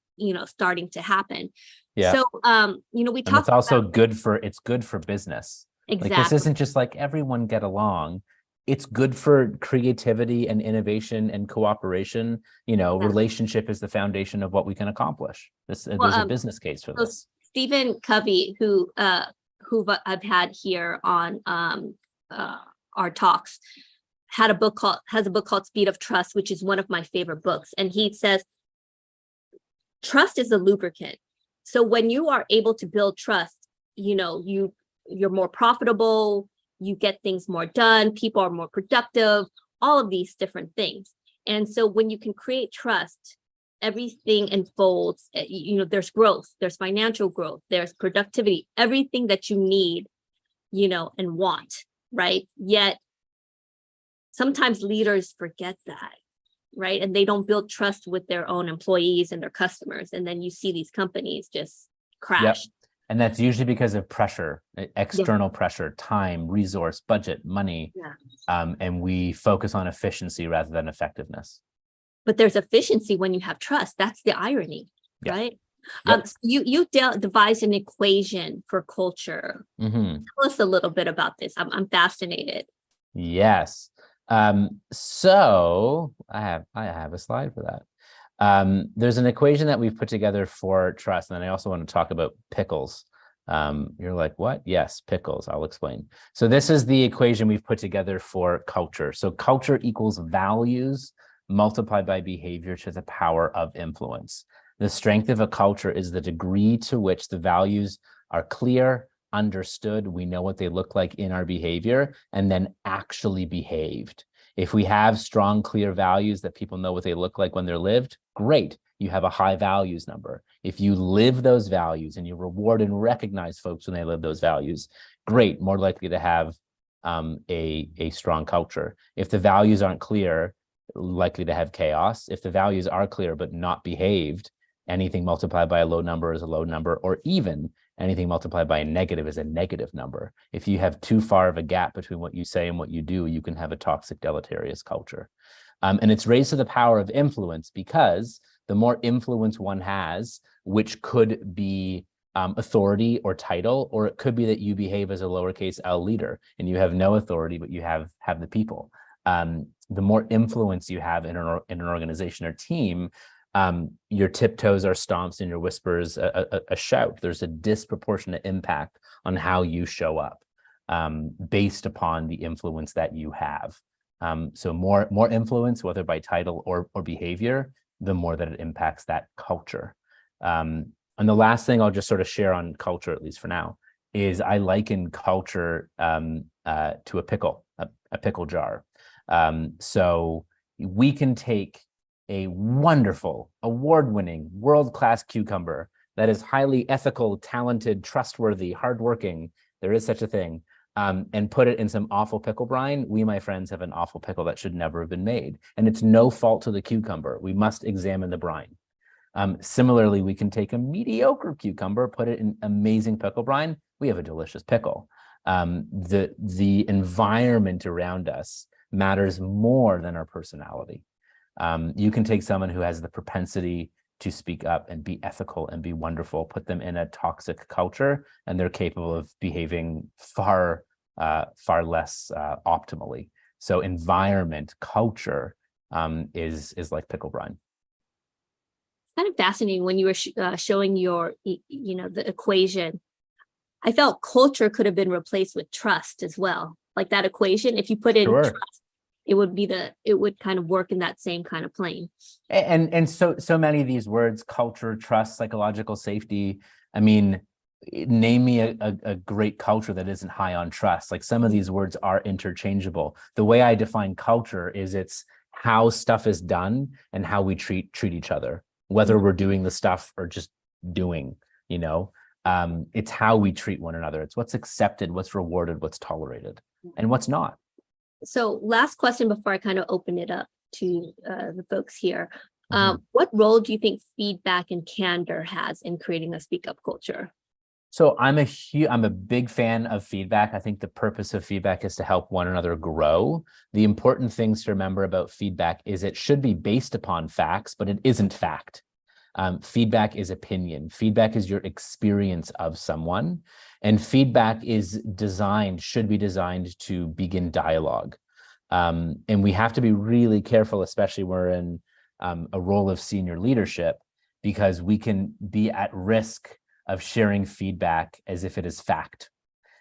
starting to happen. Yeah. So, we And it's talked also about it's good for business. Like this exactly. isn't just like everyone get along. It's good for creativity and innovation and cooperation. You know, Yeah. relationship is the foundation of what we can accomplish. There's a business case for So this. Stephen Covey, who I've had here on our talks, has a book called Speed of Trust, which is one of my favorite books. And he says, trust is the lubricant. So when you are able to build trust, you're more profitable, you get things more done, people are more productive, all of these different things. And so when you can create trust, everything unfolds. There's growth, there's financial growth, there's productivity, everything that you need, and want, right? Yet sometimes leaders forget that, right? And they don't build trust with their own employees and their customers. And then you see these companies just crash. Yep. And that's usually because of pressure, external Yeah. pressure, time, resource, budget, money. Yeah. And we focus on efficiency rather than effectiveness. But there's efficiency when you have trust. That's the irony, Yeah. right? Yep. So you devised an equation for culture. Mm-hmm. Tell us a little bit about this. I'm fascinated. Yes. So I have a slide for that. There's an equation that we've put together for trust, and then I also want to talk about pickles. You're like, what? Yes, pickles. I'll explain. So this is the equation we've put together for culture. So culture equals values multiplied by behavior to the power of influence. The strength of a culture is the degree to which the values are clear, understood, we know what they look like in our behavior, and then actually behaved. If we have strong, clear values that people know what they look like when they're lived, great, you have a high values number. If you live those values and you reward and recognize folks when they live those values, great, more likely to have a strong culture. If the values aren't clear, likely to have chaos. If the values are clear but not behaved, anything multiplied by a low number is a low number, or even anything multiplied by a negative is a negative number. If you have too far of a gap between what you say and what you do, you can have a toxic, deleterious culture. And it's raised to the power of influence because the more influence one has, which could be authority or title, or it could be that you behave as a lowercase L leader and you have no authority, but you have the people. The more influence you have in an organization or team, your tiptoes are stomps and your whispers a shout. There's a disproportionate impact on how you show up based upon the influence that you have. So more influence, whether by title or behavior, the more that it impacts that culture. And the last thing I'll just sort of share on culture, at least for now, is I liken culture to a pickle jar. So we can take a wonderful, award-winning, world-class cucumber that is highly ethical, talented, trustworthy, hardworking, there is such a thing, and put it in some awful pickle brine. We, my friends, have an awful pickle that should never have been made. And it's no fault to the cucumber. We must examine the brine. Similarly, we can take a mediocre cucumber, put it in amazing pickle brine. We have a delicious pickle. The environment around us matters more than our personality. You can take someone who has the propensity to speak up and be ethical and be wonderful, put them in a toxic culture, and they're capable of behaving far less optimally. So environment, culture is like pickle brine. It's kind of fascinating when you were showing your, the equation. I felt culture could have been replaced with trust as well. Like that equation, if you put in Sure. trust it would kind of work in that same kind of plane. And so many of these words, culture, trust, psychological safety. I mean, name me a great culture that isn't high on trust. Like some of these words are interchangeable. The way I define culture is it's how stuff is done and how we treat each other, whether we're doing the stuff or just doing, it's how we treat one another. It's what's accepted, what's rewarded, what's tolerated, and what's not. So last question before I kind of open it up to the folks here. What role do you think feedback and candor has in creating a speak up culture? So I'm a big fan of feedback. I think the purpose of feedback is to help one another grow. The important things to remember about feedback is it should be based upon facts, but it isn't fact. Feedback is opinion. Feedback is your experience of someone. And feedback should be designed to begin dialogue. And we have to be really careful, especially when we're in a role of senior leadership, because we can be at risk of sharing feedback as if it is fact.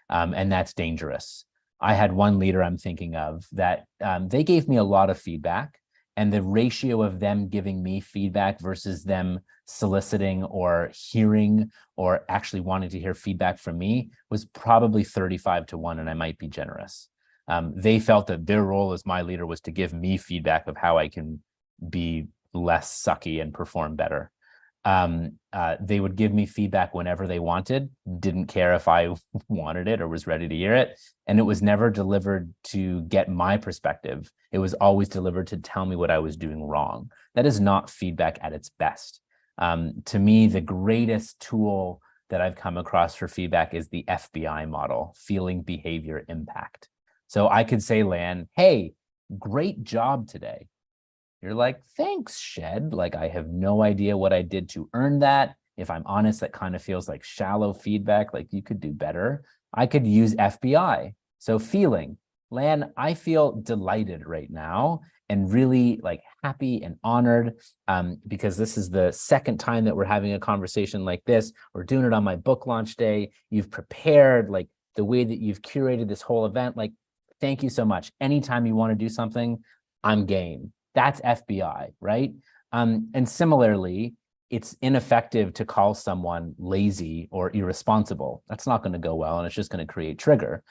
And that's dangerous. I had one leader I'm thinking of that they gave me a lot of feedback, and the ratio of them giving me feedback versus them soliciting or hearing or actually wanting to hear feedback from me was probably 35-1, and I might be generous. They felt that their role as my leader was to give me feedback of how I can be less sucky and perform better. They would give me feedback whenever they wanted, didn't care if I wanted it or was ready to hear it. And it was never delivered to get my perspective. It was always delivered to tell me what I was doing wrong. That is not feedback at its best. To me, the greatest tool that I've come across for feedback is the FBI model, feeling, behavior, impact. So I could say, Lan, hey, great job today. You're like, thanks, Shed. Like, I have no idea what I did to earn that. If I'm honest, that kind of feels like shallow feedback, like you could do better. I could use FBI. So feeling, Lan, I feel delighted right now and really like happy and honored because this is the second time that we're having a conversation like this. We're doing it on my book launch day. You've prepared like the way that you've curated this whole event. Like, thank you so much. Anytime you want to do something, I'm game. That's FBI, right? And similarly, it's ineffective to call someone lazy or irresponsible. That's not going to go well, and it's just going to create trigger.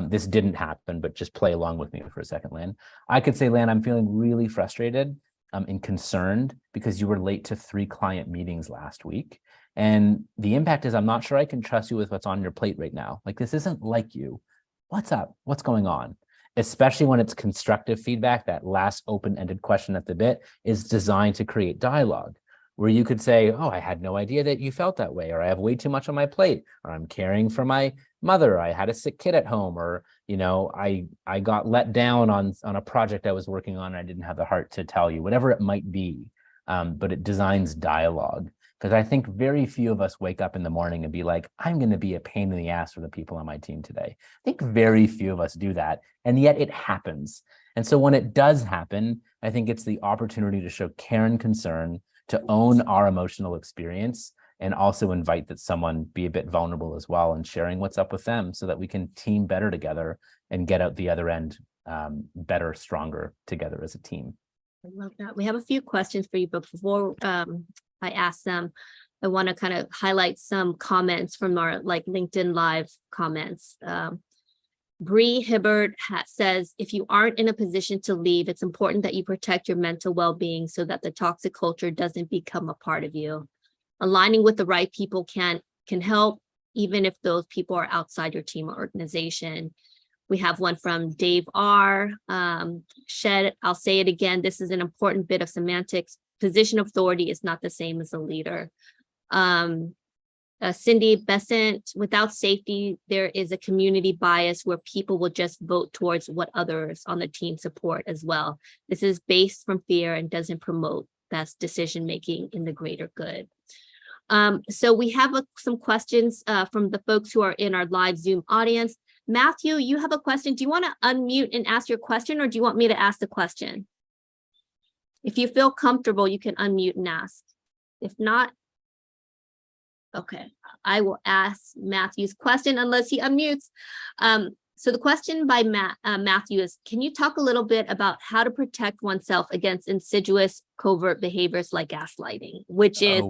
This didn't happen, but just play along with me for a second, Lan. I could say, Lan, I'm feeling really frustrated and concerned because you were late to 3 client meetings last week. And the impact is I'm not sure I can trust you with what's on your plate right now. Like, this isn't like you. What's up? What's going on? Especially when it's constructive feedback, that last open-ended question at the bit is designed to create dialogue where you could say, oh, I had no idea that you felt that way, or I have way too much on my plate, or I'm caring for my mother, I had a sick kid at home, or, I got let down on a project I was working on and I didn't have the heart to tell you, whatever it might be. But it designs dialogue. Because I think very few of us wake up in the morning and be like, I'm going to be a pain in the ass for the people on my team today. I think very few of us do that. And yet it happens. And so when it does happen, I think it's the opportunity to show care and concern, to own our emotional experience, and also invite that someone be a bit vulnerable as well and sharing what's up with them so that we can team better together and get out the other end better, stronger together as a team. I love that. We have a few questions for you, but before I ask them, I want to kind of highlight some comments from our LinkedIn Live comments. Bree Hibbert says, if you aren't in a position to leave, it's important that you protect your mental well-being so that the toxic culture doesn't become a part of you. Aligning with the right people can help, even if those people are outside your team or organization. We have one from Dave R. Shed, I'll say it again, this is an important bit of semantics. Position of authority is not the same as a leader. Cindy Besant, without safety, there is a community bias where people will just vote towards what others on the team support as well. This is based from fear and doesn't promote best decision-making in the greater good. So we have some questions from the folks who are in our live Zoom audience. Matthew, you have a question. Do you want to unmute and ask your question, or do you want me to ask the question? If you feel comfortable, you can unmute and ask. If not, okay, I will ask Matthew's question unless he unmutes. So the question by Matthew is, can you talk a little bit about how to protect oneself against insidious covert behaviors like gaslighting, which is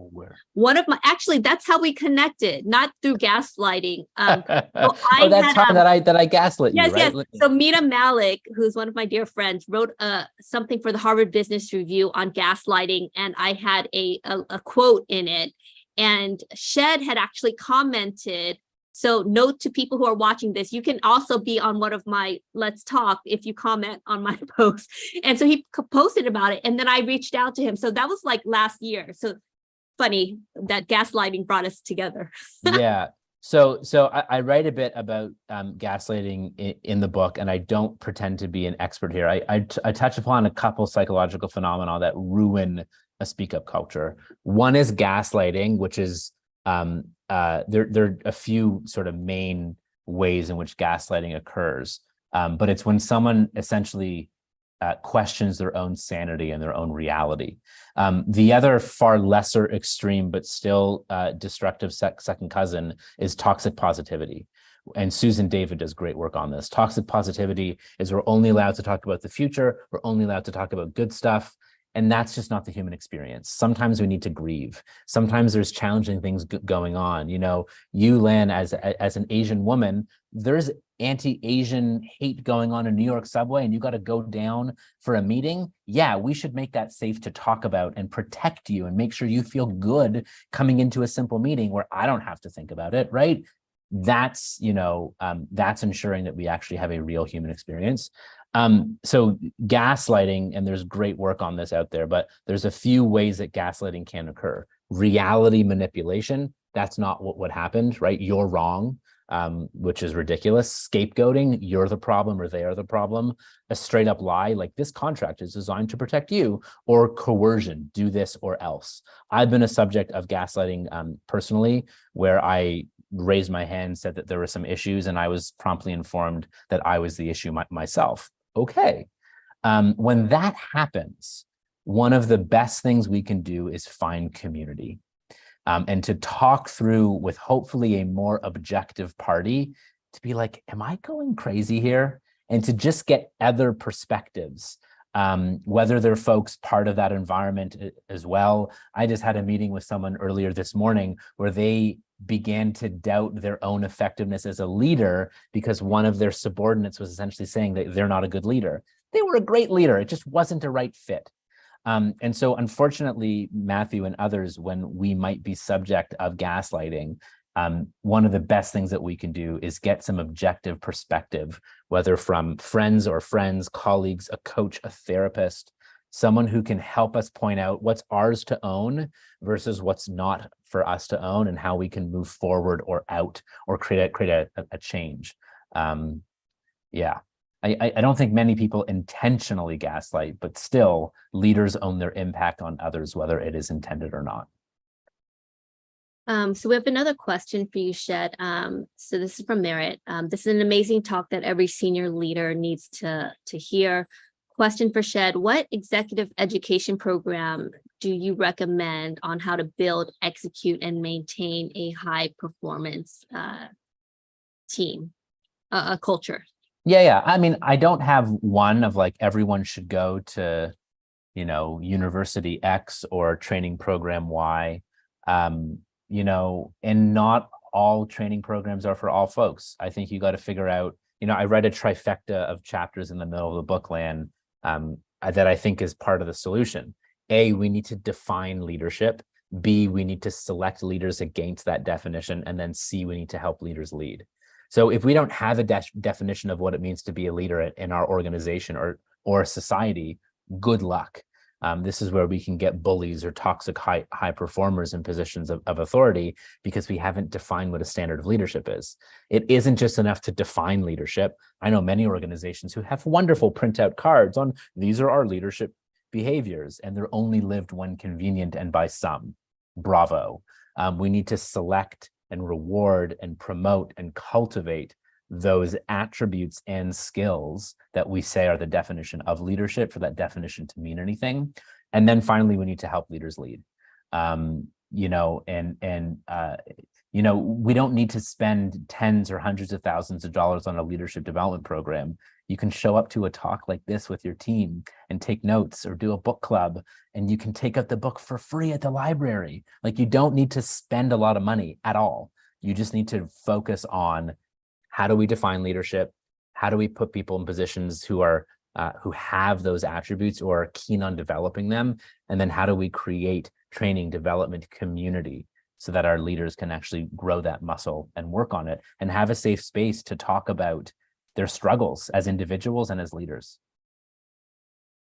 one of my, actually, that's how we connected, not through gaslighting. So that time that I gaslit you, right? Yes. So Mita Malik, who's one of my dear friends, wrote something for the Harvard Business Review on gaslighting, and I had a quote in it. And Shed had actually commented. So note to people who are watching this, you can also be on one of my Let's Talk if you comment on my post. And so he posted about it, and then I reached out to him. So that was like last year. So funny that gaslighting brought us together. Yeah. So I write a bit about gaslighting in the book, and I don't pretend to be an expert here. I touch upon a couple psychological phenomena that ruin a speak up culture. One is gaslighting, which is there are a few sort of main ways in which gaslighting occurs, but it's when someone essentially questions their own sanity and their own reality. The other far lesser extreme, but still destructive second cousin is toxic positivity. And Susan David does great work on this. Toxic positivity is we're only allowed to talk about the future. We're only allowed to talk about good stuff. And that's just not the human experience. Sometimes we need to grieve. Sometimes there's challenging things going on. You know, you, Lan, as an Asian woman, there's anti-Asian hate going on in New York subway, and you got to go down for a meeting. Yeah, we should make that safe to talk about and protect you and make sure you feel good coming into a simple meeting where I don't have to think about it, right? That's, that's ensuring that we actually have a real human experience. So gaslighting, and there's great work on this out there, but there's a few ways that gaslighting can occur. Reality manipulation, that's not what happened, right? You're wrong, which is ridiculous. Scapegoating, you're the problem or they are the problem. A straight up lie, like this contract is designed to protect you, or coercion, do this or else. I've been a subject of gaslighting personally, where I raised my hand, said that there were some issues, and I was promptly informed that I was the issue myself. Okay. When that happens, one of the best things we can do is find community, and to talk through with hopefully a more objective party, to be like, am I going crazy here? And to just get other perspectives, whether they're folks part of that environment as well. I just had a meeting with someone earlier this morning where they began to doubt their own effectiveness as a leader because one of their subordinates was essentially saying that they're not a good leader. They were a great leader. It just wasn't a right fit. And so unfortunately, Matthew and others, when we might be subject of gaslighting, one of the best things that we can do is get some objective perspective, whether from friends, colleagues, a coach, a therapist, someone who can help us point out what's ours to own versus what's not for us to own, and how we can move forward or out or create a change. Yeah. I don't think many people intentionally gaslight, but still leaders own their impact on others, whether it is intended or not. So we have another question for you, Shed. So this is from Merritt. This is an amazing talk that every senior leader needs to hear. Question for Shed: what executive education program do you recommend on how to build, execute, and maintain a high performance team, a culture? Yeah. I mean, I don't have one of like everyone should go to, University X or training program Y, and not all training programs are for all folks. I think you got to figure out, I read a trifecta of chapters in the middle of the book, Lan, that I think is part of the solution. A, we need to define leadership. B, we need to select leaders against that definition. And then C, we need to help leaders lead. So if we don't have a definition of what it means to be a leader in our organization or society, good luck. This is where we can get bullies or toxic high performers in positions of authority, because we haven't defined what a standard of leadership is. It isn't just enough to define leadership. I know many organizations who have wonderful printout cards on these are our leadership behaviors, and they're only lived when convenient and by some. Bravo. We need to select and reward and promote and cultivate those attributes and skills that we say are the definition of leadership, for that definition to mean anything. And then finally, we need to help leaders lead. We don't need to spend tens or hundreds of thousands of dollars on a leadership development program. You can show up to a talk like this with your team and take notes, or do a book club, and you can take out the book for free at the library. Like, you don't need to spend a lot of money at all. You just need to focus on, how do we define leadership? How do we put people in positions who have those attributes or are keen on developing them? And then how do we create training, development, community, so that our leaders can actually grow that muscle and work on it and have a safe space to talk about their struggles as individuals and as leaders.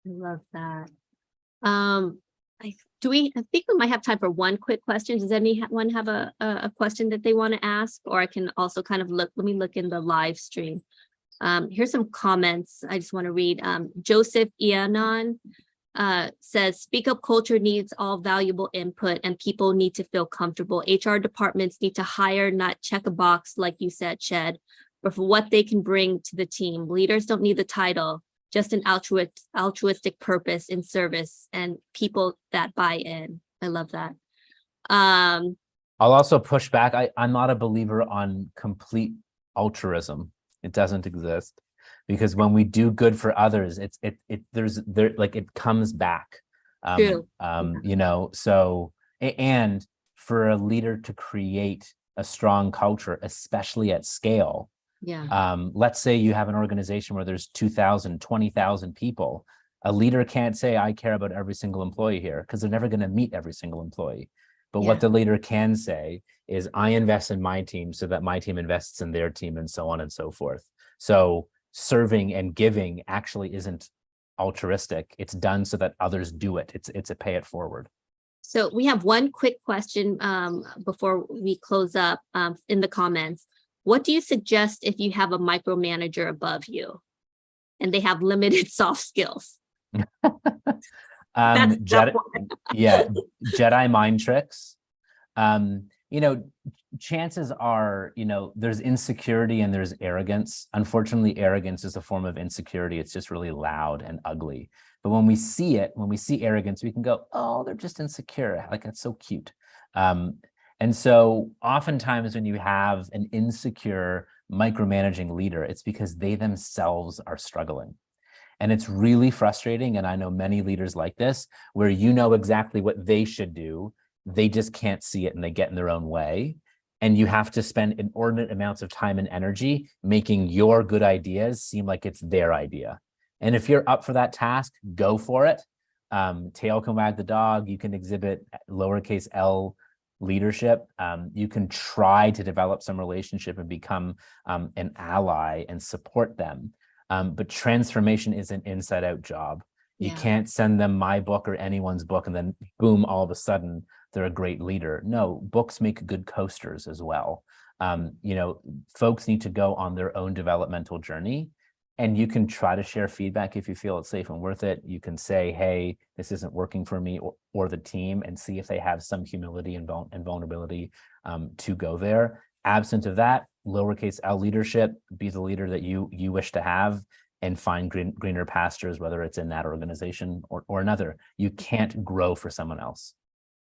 I love that. I think we might have time for one quick question. Does anyone have a question that they want to ask? Or I can also kind of let me look in the live stream. Here's some comments I just want to read. Joseph Ianon says, speak up culture needs all valuable input, and people need to feel comfortable. HR departments need to hire, not check a box, like you said, Shed, but for what they can bring to the team. Leaders don't need the title, just an altruistic purpose in service and people that buy in. I love that. I'll also push back. I'm not a believer on complete altruism. It doesn't exist, because when we do good for others, it comes back. True. So, and for a leader to create a strong culture, especially at scale. Yeah. Let's say you have an organization where there's 2,000, 20,000 people. A leader can't say, I care about every single employee here, because they're never going to meet every single employee. But what the leader can say is, I invest in my team so that my team invests in their team, and so on and so forth. So serving and giving actually isn't altruistic. It's done so that others do it. It's a pay it forward. So we have one quick question before we close up in the comments. What do you suggest if you have a micromanager above you and they have limited soft skills? Jedi mind tricks. Chances are, there's insecurity and there's arrogance. Unfortunately, arrogance is a form of insecurity. It's just really loud and ugly. But when we see arrogance, we can go, oh, they're just insecure. Like, that's so cute. And so oftentimes when you have an insecure micromanaging leader, it's because they themselves are struggling. And it's really frustrating. And I know many leaders like this, where you know exactly what they should do. They just can't see it and they get in their own way. And you have to spend inordinate amounts of time and energy making your good ideas seem like it's their idea. And if you're up for that task, go for it. Tail can wag the dog. You can exhibit lowercase l leadership. You can try to develop some relationship and become an ally and support them. But transformation is an inside out job. You can't send them my book or anyone's book and then boom, all of a sudden they're a great leader. No, books make good coasters as well. Folks need to go on their own developmental journey, and you can try to share feedback if you feel it's safe and worth it. You can say, hey, this isn't working for me or the team, and see if they have some humility and vulnerability to go there. Absent of that, lowercase l leadership, be the leader that you wish to have, and find greener pastures, whether it's in that organization or another. You can't grow for someone else.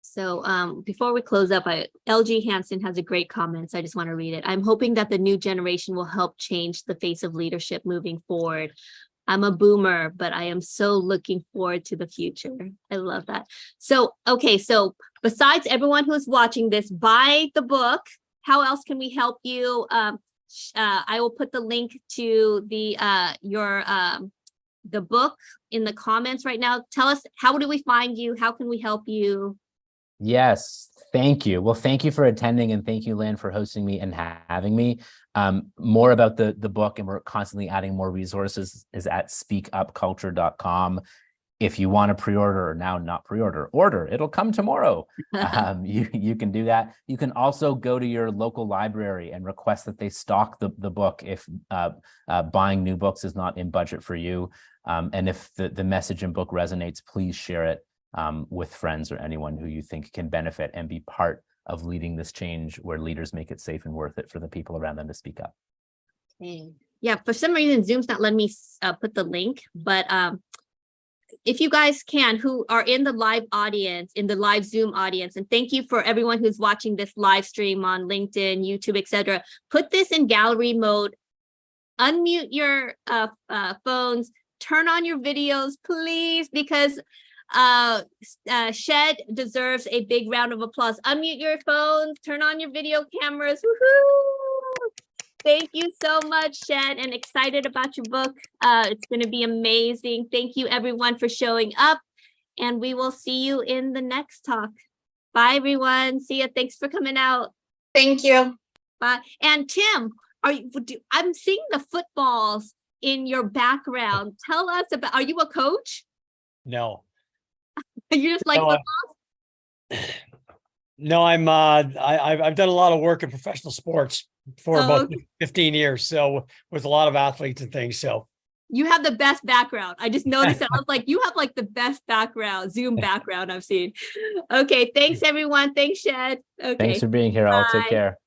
So before we close up, LG Hansen has a great comment, so I just want to read it. I'm hoping that the new generation will help change the face of leadership moving forward. I'm a boomer, but I am so looking forward to the future. I love that. So, okay, so besides everyone who's watching this, buy the book. How else can we help you? I will put the link to the book in the comments right now. Tell us, how do we find you? How can we help you? Yes, thank you. Well, thank you for attending, and thank you, Lynn, for hosting me and having me. More about the book, and we're constantly adding more resources, is at speakupculture.com. If you want to pre-order, or now not pre-order, order, it'll come tomorrow. You can do that. You can also go to your local library and request that they stock the book if buying new books is not in budget for you. And if the message and book resonates, please share it with friends or anyone who you think can benefit and be part of leading this change, where leaders make it safe and worth it for the people around them to speak up. Okay. Yeah, for some reason, Zoom's not letting me put the link, but if you guys can, who are in the live audience, in the live Zoom audience, and thank you for everyone who's watching this live stream on LinkedIn, YouTube, etc. Put this in gallery mode, unmute your phones, turn on your videos, please, because Shed deserves a big round of applause. Unmute your phones, turn on your video cameras. Woohoo! Thank you so much, Shed, and excited about your book. It's going to be amazing. Thank you, everyone, for showing up, and we will see you in the next talk. Bye, everyone. See ya. Thanks for coming out. Thank you. Bye. And Tim, I'm seeing the footballs in your background. Tell us about, are you a coach? No. You just like No, football? No, I've done a lot of work in professional sports for about 15 years. So with a lot of athletes and things. So you have the best background. I just noticed that. I was like, you have like the best background, Zoom background I've seen. Okay. Thanks, everyone. Thanks, Shed. Okay. Thanks for being here. I'll take Bye. care.